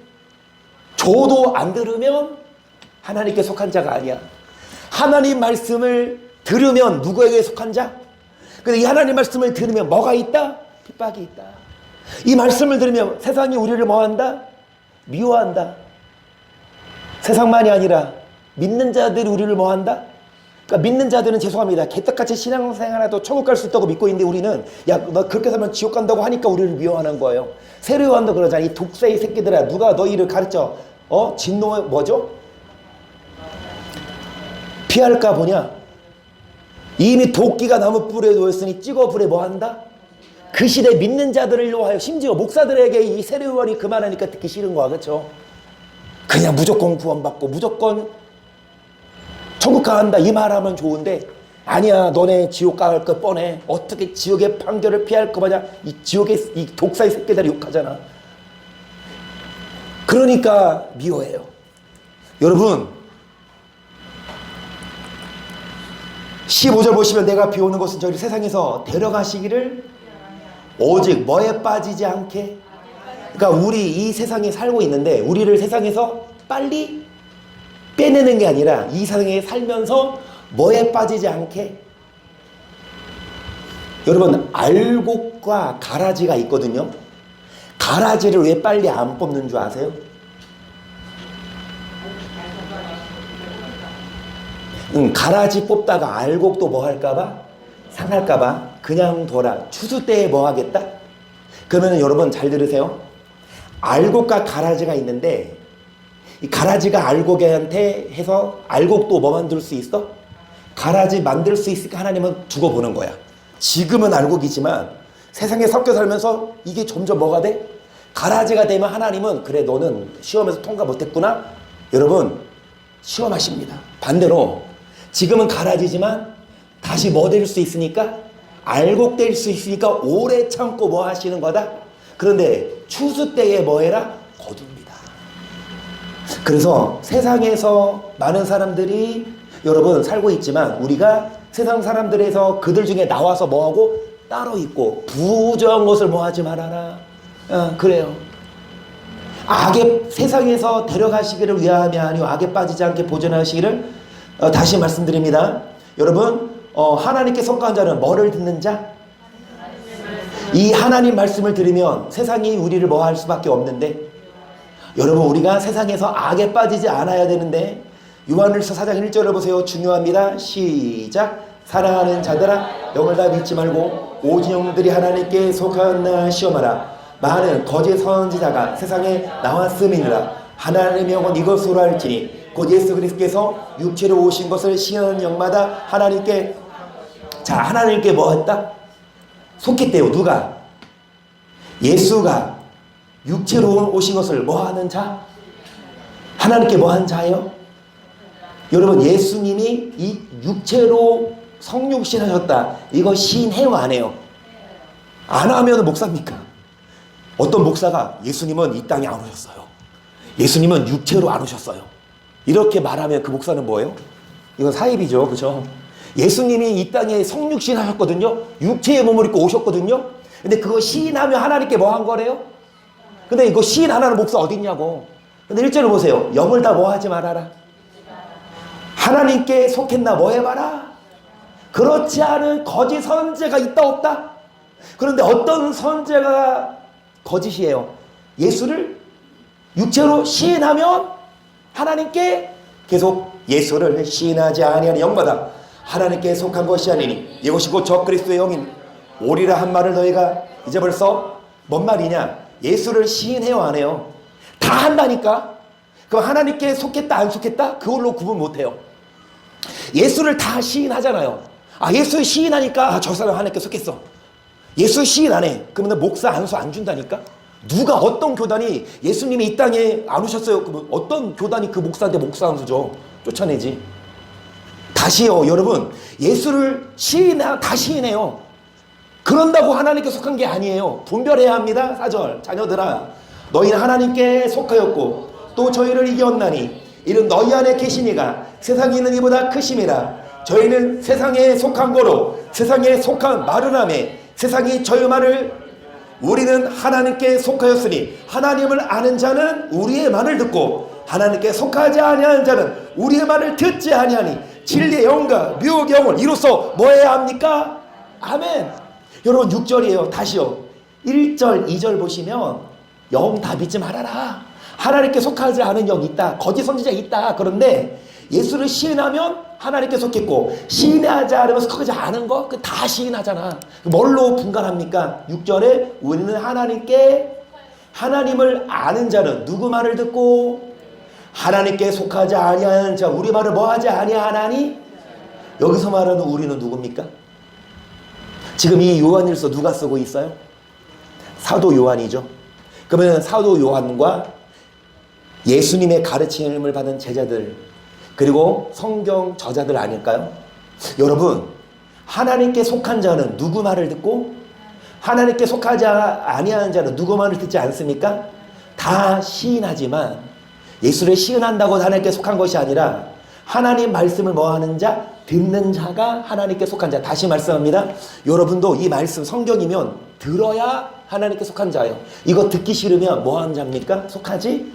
줘도 안 들으면 하나님께 속한 자가 아니야. 하나님 말씀을 들으면 누구에게 속한 자? 근데 이 하나님 말씀을 들으면 뭐가 있다? 핍박이 있다. 이 말씀을 들으면 세상이 우리를 뭐한다? 미워한다. 세상만이 아니라 믿는 자들이 우리를 뭐한다? 그러니까 믿는 자들은 죄송합니다. 개떡같이 신앙생활해도 천국 갈 수 있다고 믿고 있는데 우리는 야, 너 그렇게 살면 지옥 간다고 하니까 우리를 미워하는 거예요. 세례요한도 그러잖아. 이 독사의 새끼들아, 누가 너희를 가르쳐? 진노의 뭐죠? 피할까 보냐? 이미 도끼가 나무 뿔에 놓였으니 찍어 불에 뭐한다? 그 시대 믿는 자들을 위하여 심지어 목사들에게 이 세례요한이 그 말하니까 듣기 싫은 거야. 그렇죠? 그냥 무조건 구원받고 무조건 천국 가한다 이 말하면 좋은데 아니야 너네 지옥 갈 거 뻔해. 어떻게 지옥의 판결을 피할 거 마냥 이 지옥의 이 독사의 새끼들이 욕하잖아. 그러니까 미워해요. 여러분 15절 보시면 내가 비오는 것은 저희를 세상에서 데려가시기를 오직 뭐에 빠지지 않게. 그러니까 우리 이 세상에 살고 있는데 우리를 세상에서 빨리 빼내는 게 아니라 이 세상에 살면서 뭐에 빠지지 않게. 여러분 알곡과 가라지가 있거든요. 가라지를 왜 빨리 안 뽑는 줄 아세요? 가라지 뽑다가 알곡도 뭐 할까봐? 상할까봐 그냥 둬라. 추수 때에 뭐 하겠다? 그러면 여러분 잘 들으세요. 알곡과 가라지가 있는데 이 가라지가 알곡한테 해서 알곡도 뭐 만들 수 있어? 가라지 만들 수 있으니까 하나님은 두고 보는 거야. 지금은 알곡이지만 세상에 섞여 살면서 이게 점점 뭐가 돼? 가라지가 되면 하나님은 그래 너는 시험에서 통과 못했구나. 여러분 시험하십니다. 반대로 지금은 가라지지만 다시 뭐 될 수 있으니까 알곡 될 수 있으니까 오래 참고 뭐 하시는 거다. 그런데 추수 때에 뭐 해라? 거둡니다. 그래서 세상에서 많은 사람들이 여러분 살고 있지만 우리가 세상 사람들에서 그들 중에 나와서 뭐하고 따로 있고 부정한 것을 뭐 하지 말아라. 그래요. 악에 세상에서 데려가시기를 위하여 아니요 악에 빠지지 않게 보존하시기를 다시 말씀드립니다. 여러분 하나님께 속한 자는 뭐를 듣는 자? 이 하나님 말씀을 들으면 세상이 우리를 뭐 할 수밖에 없는데 여러분 우리가 세상에서 악에 빠지지 않아야 되는데 요한일서 4장 1절을 보세요. 중요합니다. 시작. 사랑하는 자들아 영을 다 믿지 말고 오직 영들이 하나님께 속하였나 시험하라. 많은 거짓 선지자가 세상에 나왔음이니라. 하나님의 영은 이것으로 할지니 곧 예수 그리스도께서 육체로 오신 것을 시인하는 영마다 하나님께 하나님께 뭐 했다? 속했대요. 누가? 예수가 육체로 오신 것을 뭐 하는 자? 하나님께 뭐 한 자예요? 여러분 예수님이 이 육체로 성육신 하셨다. 이거 시인해요 안 해요? 안 하면 목사입니까? 어떤 목사가 예수님은 이 땅에 안 오셨어요. 예수님은 육체로 안 오셨어요. 이렇게 말하면 그 목사는 뭐예요? 이건 사입이죠. 그죠? 예수님이 이 땅에 성육신 하셨거든요. 육체의 몸을 입고 오셨거든요. 근데 그거 시인하면 하나님께 뭐 한 거래요? 근데 이거 시인 안 하는 목사 어디 있냐고. 근데 1절을 보세요. 영을 다 뭐 하지 말아라. 하나님께 속했나 뭐 해봐라. 그렇지 않은 거짓 선지자가 있다 없다? 그런데 어떤 선지자가 거짓이에요? 예수를 육체로 시인하면 하나님께 계속 예수를 시인하지 아니하는 영마다 하나님께 속한 것이 아니니 이것이 곧 적그리스도의 영인 오리라 한 말을 너희가 이제 벌써 뭔 말이냐? 예수를 시인해요 안 해요? 다 한다니까? 그럼 하나님께 속했다 안 속했다? 그걸로 구분 못해요. 예수를 다 시인하잖아요. 예수 시인하니까 저 사람 하나님께 속했어. 예수 시인 안 해. 그러면 목사 안수 안 준다니까? 누가 어떤 교단이 예수님이 이 땅에 안 오셨어요? 그러면 어떤 교단이 그 목사한테 목사 한 수죠? 쫓아내지. 다시요, 여러분. 예수를 다 시인해요. 그런다고 하나님께 속한 게 아니에요. 분별해야 합니다. 4절. 자녀들아, 너희는 하나님께 속하였고 또 저희를 이겼나니 이는 너희 안에 계시니가 세상에 있는 이보다 크심이라. 저희는 세상에 속한 거로 세상에 속한 말을 하며 세상이 저희 말을 우리는 하나님께 속하였으니 하나님을 아는 자는 우리의 말을 듣고 하나님께 속하지 아니하는 자는 우리의 말을 듣지 아니하니 진리의 영과 미혹의 영을 이로써 뭐 해야 합니까? 아멘. 여러분 6절이에요. 다시요. 1절 2절 보시면 영 다 믿지 말아라. 하나님께 속하지 않은 영이 있다. 거짓 선지자 있다. 그런데 예수를 시인하면 하나님께 속했고 시인하지 않으면 속하지 않은 거 그 다 시인하잖아. 뭘로 분간합니까? 6절에 우리는 하나님을 아는 자는 누구 말을 듣고 하나님께 속하지 아니하는 자 우리 말을 뭐하지 아니하나니. 여기서 말하는 우리는 누굽니까? 지금 이 요한일서 누가 쓰고 있어요? 사도 요한이죠. 그러면 사도 요한과 예수님의 가르침을 받은 제자들 그리고 성경 저자들 아닐까요? 여러분, 하나님께 속한 자는 누구 말을 듣고 하나님께 속하지 아니하는 자는 누구 말을 듣지 않습니까? 다 시인하지만 예수를 시인한다고 하나님께 속한 것이 아니라 하나님 말씀을 뭐하는 자? 듣는 자가 하나님께 속한 자. 다시 말씀합니다. 여러분도 이 말씀 성경이면 들어야 하나님께 속한 자예요. 이거 듣기 싫으면 뭐하는 자입니까? 속하지?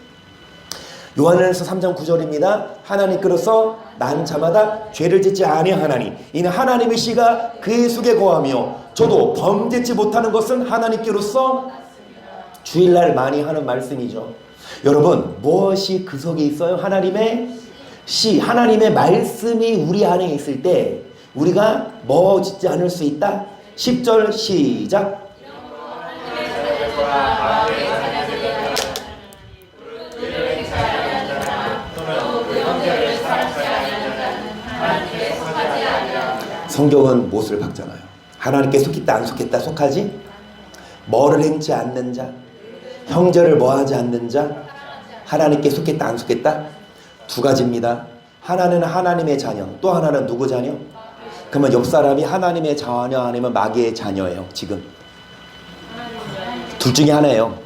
요한일서 3장 9절입니다. 하나님께로서 난 자마다 죄를 짓지 아니하나니 이는 하나님의 씨가 그의 속에 거하며 저도 범죄치 못하는 것은 하나님께로서 주일날 많이 하는 말씀이죠. 여러분 무엇이 그 속에 있어요? 하나님의 씨, 하나님의 말씀이 우리 안에 있을 때 우리가 뭐 짓지 않을 수 있다? 10절 시작. 성경은 못을 박잖아요. 하나님께 속했다 안 속했다 속하지? 뭐를 행치 않는 자, 형제를 뭐하지 않는 자, 하나님께 속했다 안 속했다? 두 가지입니다. 하나는 하나님의 자녀, 또 하나는 누구 자녀? 그러면 옆 사람이 하나님의 자녀 아니면 마귀의 자녀예요. 지금 둘 중에 하나예요.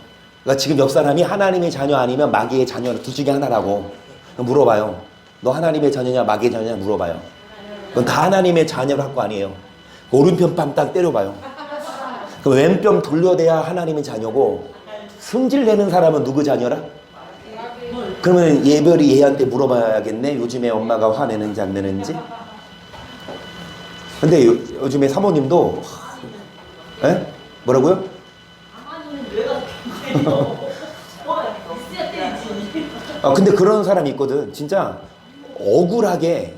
그러니까 지금 옆 사람이 하나님의 자녀 아니면 마귀의 자녀 둘 중에 하나라고 물어봐요. 너 하나님의 자녀냐 마귀의 자녀냐 물어봐요. 그건 다 하나님의 자녀를 할 거 아니에요. 오른편 뺨 딱 때려봐요. 그럼 왼편 돌려대야 하나님의 자녀고 승질내는 사람은 누구 자녀라? 그러면 예별이 얘한테 물어봐야겠네. 요즘에 엄마가 화내는지 안 내는지. 근데 요즘에 사모님도 에? 뭐라고요? 근데 그런 사람이 있거든. 진짜 억울하게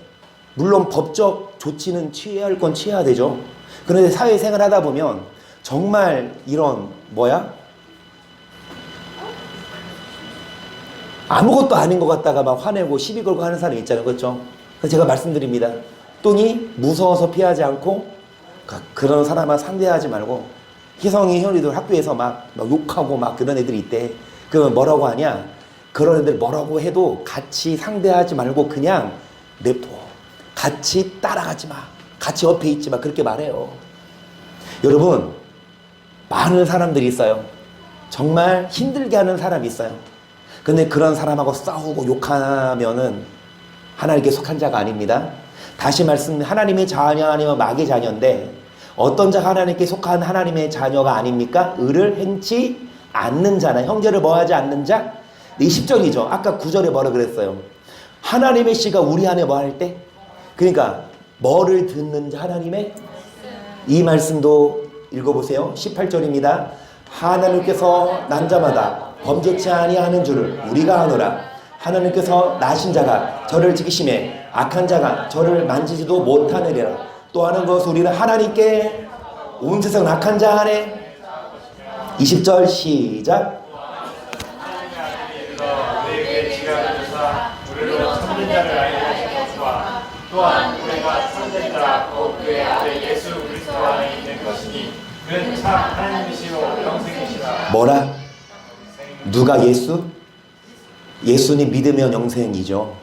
물론 법적 조치는 취해야 할 건 취해야 되죠. 그런데 사회생활 하다 보면 정말 이런 아무것도 아닌 것 같다가 막 화내고 시비 걸고 하는 사람이 있잖아요. 그렇죠? 그래서 제가 말씀드립니다. 똥이 무서워서 피하지 않고 그런 사람만 상대하지 말고 희성이 현이들 학교에서 막 욕하고 막 그런 애들이 있대. 그러면 뭐라고 하냐? 그런 애들 뭐라고 해도 같이 상대하지 말고 그냥 냅둬. 같이 따라가지 마. 같이 옆에 있지 마. 그렇게 말해요. 여러분, 많은 사람들이 있어요. 정말 힘들게 하는 사람이 있어요. 근데 그런 사람하고 싸우고 욕하면은 하나님께 속한 자가 아닙니다. 다시 말씀, 하나님의 자녀 아니면 마귀의 자녀인데 어떤 자가 하나님께 속한 하나님의 자녀가 아닙니까? 의를 행치 않는 자나 형제를 뭐하지 않는 자? 20절이죠. 아까 9절에 뭐라 그랬어요? 하나님의 씨가 우리 안에 뭐 할 때? 그러니까 뭐를 듣는 자 하나님의 이 말씀도 읽어보세요. 18절입니다. 하나님께서 난자마다 범죄치 아니하는 줄을 우리가 아노라. 하나님께서 나신 자가 저를 지키심에 악한 자가 저를 만지지도 못하느니라. 또 하는 것은 우리는 하나님께 온 세상 악한 자 안에 20절 시작. 또한 우리가 참된 자라 곧 그의 아들 예수 그리스도 안에 있는 것이니 그는 참 하나님이시요 영생이시라. 뭐라? 누가 예수? 예수님 믿으면 영생이죠.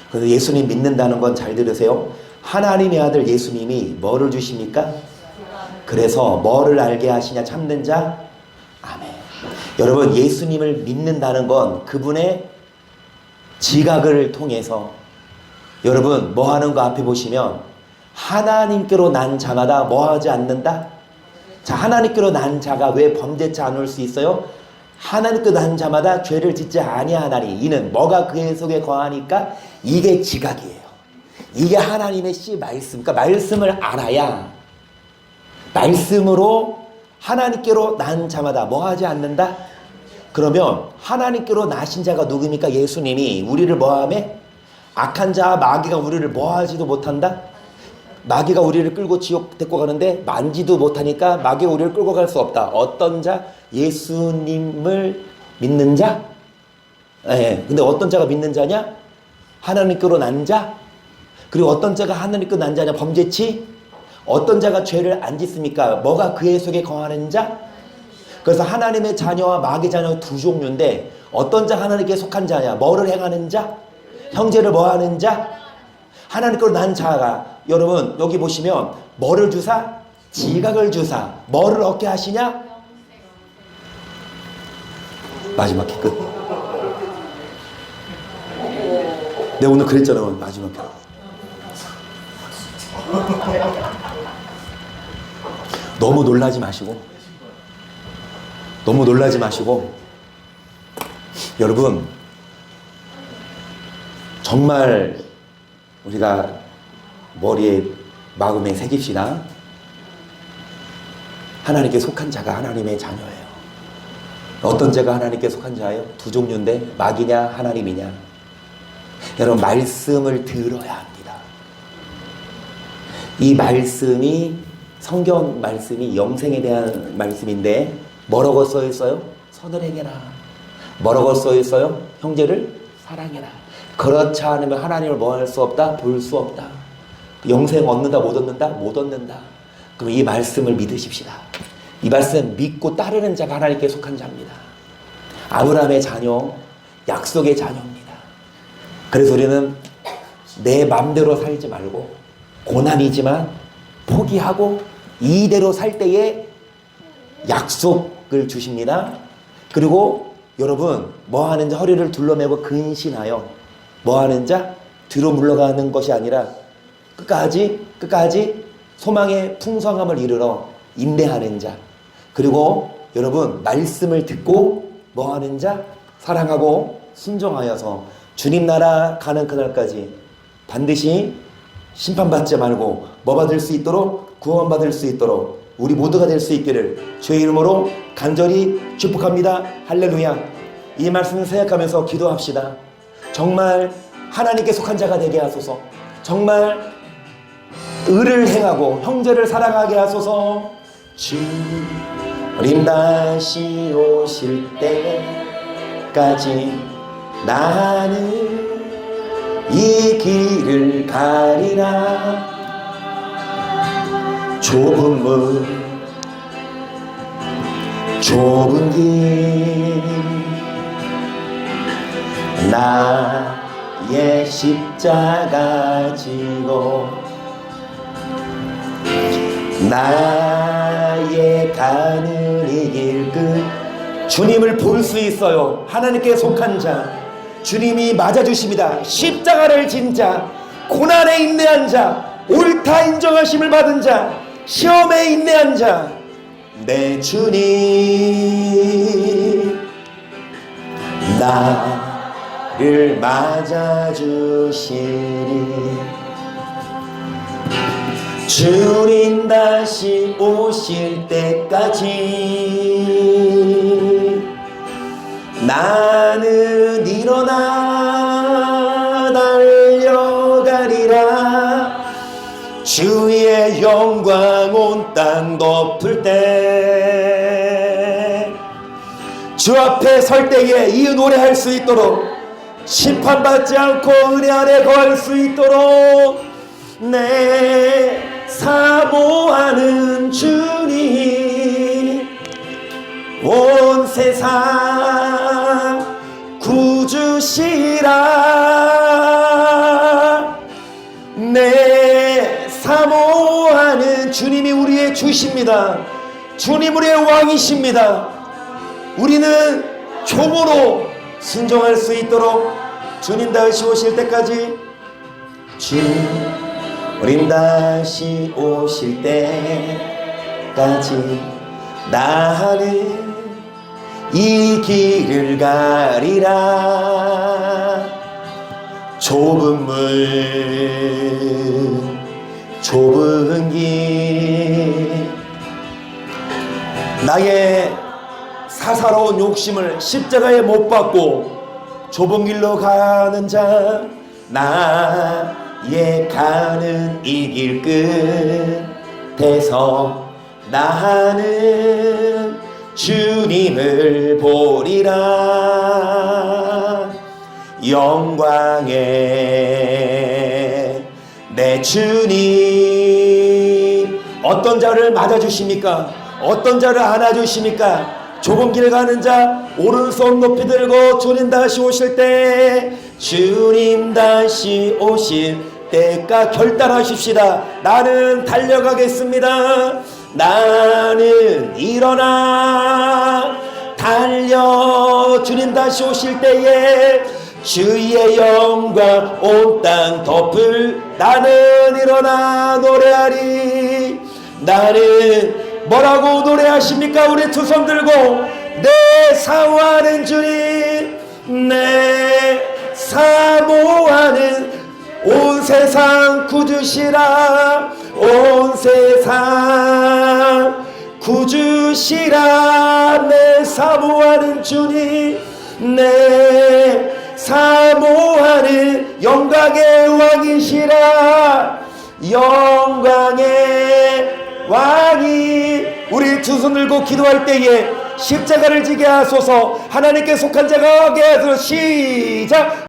그래서 예수님 믿는다는 건 잘 들으세요. 하나님의 아들 예수님이 뭐를 주십니까? 그래서 뭐를 알게 하시냐? 참는 자? 아멘. 여러분, 예수님을 믿는다는 건 그분의 지각을 통해서, 여러분 뭐 하는 거 앞에 보시면 하나님께로 난 자마다 뭐 하지 않는다? 자, 하나님께로 난 자가 왜 범죄치 않을 수 있어요? 하나님께로 난 자마다 죄를 짓지 아니하나니 이는 뭐가 그의 속에 거하니까? 이게 지각이에요. 이게 하나님의 씨 말씀. 그러니까 말씀을 알아야, 말씀으로 하나님께로 난 자마다 뭐 하지 않는다? 그러면 하나님께로 나신 자가 누굽니까? 예수님이 우리를 뭐하매? 악한 자 마귀가 우리를 뭐하지도 못한다? 마귀가 우리를 끌고 지옥 데리고 가는데 만지도 못하니까 마귀가 우리를 끌고 갈 수 없다. 어떤 자? 예수님을 믿는 자? 예. 근데 어떤 자가 믿는 자냐? 하나님께로 난 자? 그리고 어떤 자가 하나님께로 난 자냐? 범죄치? 어떤 자가 죄를 안 짓습니까? 뭐가 그의 속에 거하는 자? 그래서 하나님의 자녀와 마귀 자녀 두 종류인데, 어떤 자 하나님께 속한 자냐? 뭐를 행하는 자? 형제를 뭐 하는 자? 하나님께로 난 자가, 여러분 여기 보시면 뭐를 주사? 지각을 주사. 뭐를 얻게 하시냐? 마지막 회 끝. 내가 오늘 그랬잖아. 마지막 회. 너무 놀라지 마시고, 너무 놀라지 마시고, 여러분 정말 우리가 머리에 마음에 새깁시다. 하나님께 속한 자가 하나님의 자녀예요. 어떤 자가 하나님께 속한 자예요? 두 종류인데 마귀냐 하나님이냐. 여러분 말씀을 들어야 합니다. 이 말씀이, 성경 말씀이 영생에 대한 말씀인데 뭐라고 써 있어요? 선을 행해라. 뭐라고 써 있어요? 형제를 사랑해라. 그렇지 않으면 하나님을 뭐 할 수 없다? 볼 수 없다. 영생 얻는다 못 얻는다? 못 얻는다. 그럼 이 말씀을 믿으십시다. 이 말씀 믿고 따르는 자가 하나님께 속한 자입니다. 아브라함의 자녀, 약속의 자녀입니다. 그래서 우리는 내 맘대로 살지 말고 고난이지만 포기하고 이대로 살 때에 약속을 주십니다. 그리고 여러분 뭐 하는 자? 허리를 둘러매고 근신하여 뭐 하는 자? 뒤로 물러가는 것이 아니라 끝까지 소망의 풍성함을 이르러 인내하는 자. 그리고 여러분 말씀을 듣고 뭐 하는 자? 사랑하고 순종하여서 주님 나라 가는 그날까지 반드시 심판받지 말고 뭐 받을 수 있도록, 구원받을 수 있도록 우리 모두가 될 수 있기를 주의 이름으로 간절히 축복합니다. 할렐루야. 이 말씀을 생각하면서 기도합시다. 정말 하나님께 속한 자가 되게 하소서. 정말 의를 행하고 형제를 사랑하게 하소서. 주님 다시 오실 때까지 나는 이 길을 가리라. 좁은 문, 좁은 길, 나의 십자가 지고 나의 가는 이 길 끝. 주님을 볼 수 있어요. 하나님께 속한 자, 주님이 맞아주십니다. 십자가를 진 자, 고난에 인내한 자, 옳다 인정하심을 받은 자, 시험에 인내한 자, 내 주님 나를 맞아주시니. 주님 다시 오실 때까지 나는 일어나 달려가리라. 주의 영광 온 땅 덮을 때, 주 앞에 설 때에 이 노래할 수 있도록, 심판받지 않고 은혜 안에 거할 수 있도록 내 사모하는 주님, 온 세상 주시라. 내 사모하는 주님이 우리의 주십니다. 주님 우리의 왕이십니다. 우리는 종으로 순종할 수 있도록 주님 다시 오실 때까지, 주님 다시 오실 때까지 나는 이 길을 가리라. 좁은 문 좁은 길, 나의 사사로운 욕심을 십자가에 못 박고 좁은 길로 가는 자, 나의 가는 이 길 끝에서 나는 주님을 보리라. 영광의 내 주님, 어떤 자를 맞아주십니까? 어떤 자를 안아주십니까? 좁은 길 가는 자 오른손 높이 들고 주님 다시 오실 때, 주님 다시 오실 때까 결단하십시다. 나는 달려가겠습니다. 나는 일어나 달려 주님 다시 오실 때에 주의 영광 온 땅 덮을, 나는 일어나 노래하리. 나는 뭐라고 노래하십니까? 우리 두 손 들고, 내 사모하는 주님, 내 사모하는 온 세상 구주시라. 온 세상 구주시라. 내 사모하는 주님, 내 사모하는 영광의 왕이시라. 영광의 왕이, 우리 두 손 들고 기도할 때에 십자가를 지게 하소서. 하나님께 속한 자가 하게 하소서. 시작.